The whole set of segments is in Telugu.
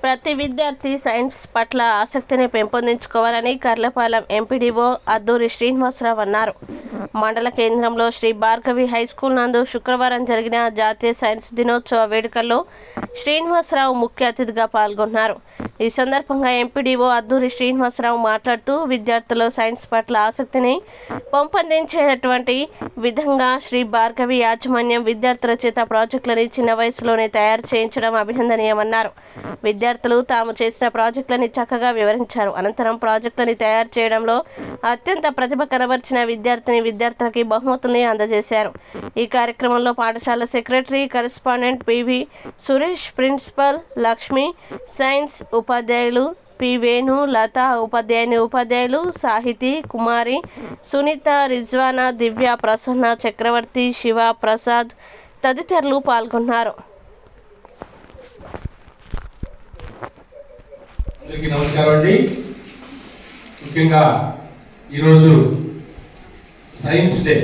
ప్రతి విద్యార్థి సైన్స్ పట్ల ఆసక్తిని పెంపొందించుకోవాలని కర్లపాలెం ఎంపీడీఓ అద్దూరి శ్రీనివాసరావు అన్నారు. మండల కేంద్రంలో శ్రీ భార్గవి హైస్కూల్ నందు శుక్రవారం జరిగిన జాతీయ సైన్స్ దినోత్సవ వేడుకల్లో శ్రీనివాసరావు ముఖ్య అతిథిగా పాల్గొన్నారు. ఈ సందర్భంగా ఎంపీడీఓ అద్దూరి శ్రీనివాసరావు మాట్లాడుతూ విద్యార్థుల్లో సైన్స్ పట్ల ఆసక్తిని పెంపొందించేటువంటి విధంగా శ్రీ భార్గవి యాజమాన్యం విద్యార్థుల చేత ప్రాజెక్టులని చిన్న వయసులోనే తయారు చేయించడం అభినందనీయమన్నారు. విద్యార్థులు తాము చేసిన ప్రాజెక్టులని చక్కగా వివరించారు. అనంతరం ప్రాజెక్టులని తయారు చేయడంలో అత్యంత ప్రతిభ కనబర్చిన విద్యార్థులకి బహుమతుల్ని అందజేశారు. ఈ కార్యక్రమంలో పాఠశాల secretary correspondent PV Suresh, principal Lakshmi, science ఉపాధ్యాయులు పి వేణు, లత, ఉపాధ్యాయులు సాహితి, కుమారి, సునీత, రిజ్వానా, దివ్య, ప్రసన్న, చక్రవర్తి, శివ, ప్రసాద్ తదితరులు పాల్గొన్నారు. అందరికీ నమస్కారం అండి. ముఖ్యంగా ఈరోజు సైన్స్ డే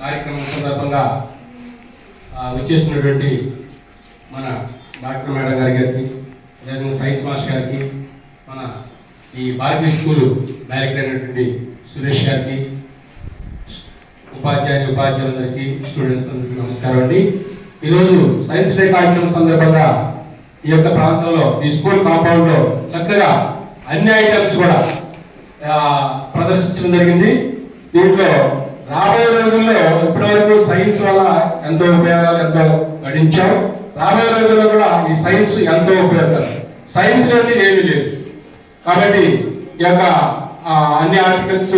కార్యక్రమం సందర్భంగా వచ్చేసినటువంటి మన డాక్టర్ మేడం గారికి, అదేవిధంగా సైన్స్ మాస్టర్ గారికి, మన ఈ భారతీయ స్కూల్ డైరెక్టర్ అయినటువంటి సురేష్ గారికి, ఉపాధ్యాయులందరికీ, స్టూడెంట్స్ అందరికీ నమస్కారం అండి. ఈరోజు సైన్స్ డే కార్యక్రమం సందర్భంగా ఈ యొక్క ప్రాంతంలో ఈ స్కూల్ కాంపౌండ్ లో చక్కగా అన్ని ఐటమ్స్ కూడా ప్రదర్శించడం జరిగింది. దీంట్లో రాబోయే రోజుల్లో ఇప్పటి వరకు సైన్స్ వల్ల ఎంతో ఉపయోగాలు ఎంతో గడించాం. రాబోయే రోజుల్లో కూడా ఈ సైన్స్ ఎంతో ఉపయోగకరం. సైన్స్ అనేది ఏమీ లేదు. కాబట్టి ఈ యొక్క అన్ని ఆర్టికల్స్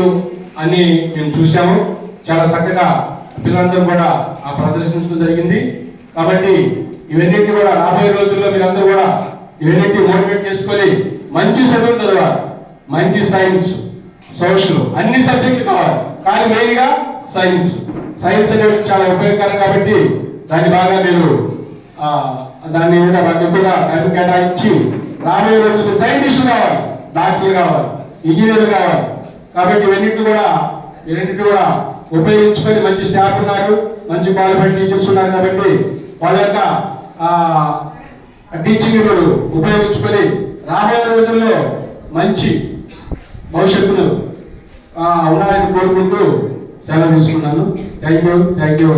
అన్ని మేము చూసాము. చాలా చక్కగా పిల్లలందరూ కూడా ప్రదర్శించడం జరిగింది. కాబట్టి ఇవన్నింటినీ కూడా రాబోయే రోజుల్లో మీరందరూ కూడా ఇవన్నింటినీ మోటివేట్ చేసుకొని మంచి చదువులు చదవాలి. మంచి సైన్స్, సోషల్ అన్ని సబ్జెక్టులు కావాలి. కానీ మెయిన్గా సైన్స్ అనేది చాలా ఉపయోగకరం. కాబట్టి దాన్ని బాగా మీరు దాన్ని ఎక్కువగా టైం కేటాయించి రాబోయే రోజుల్లో సైంటిస్టులు కావాలి, డాక్టర్లు కావాలి, ఇంజనీర్లు కావాలి. కాబట్టి ఇవన్నింటినీ కూడా ఉపయోగించుకొని మంచి స్టాఫ్ ఉన్నారు, మంచి క్వాలిఫైడ్ టీచర్స్ ఉన్నారు. కాబట్టి వాళ్ళ యొక్క టీచింగ్ ఉపయోగించుకొని రాబోయే రోజుల్లో మంచి భవిష్యత్తును ఉండాలని కోరుకుంటూ సెలవు తీసుకున్నాను. Thank you.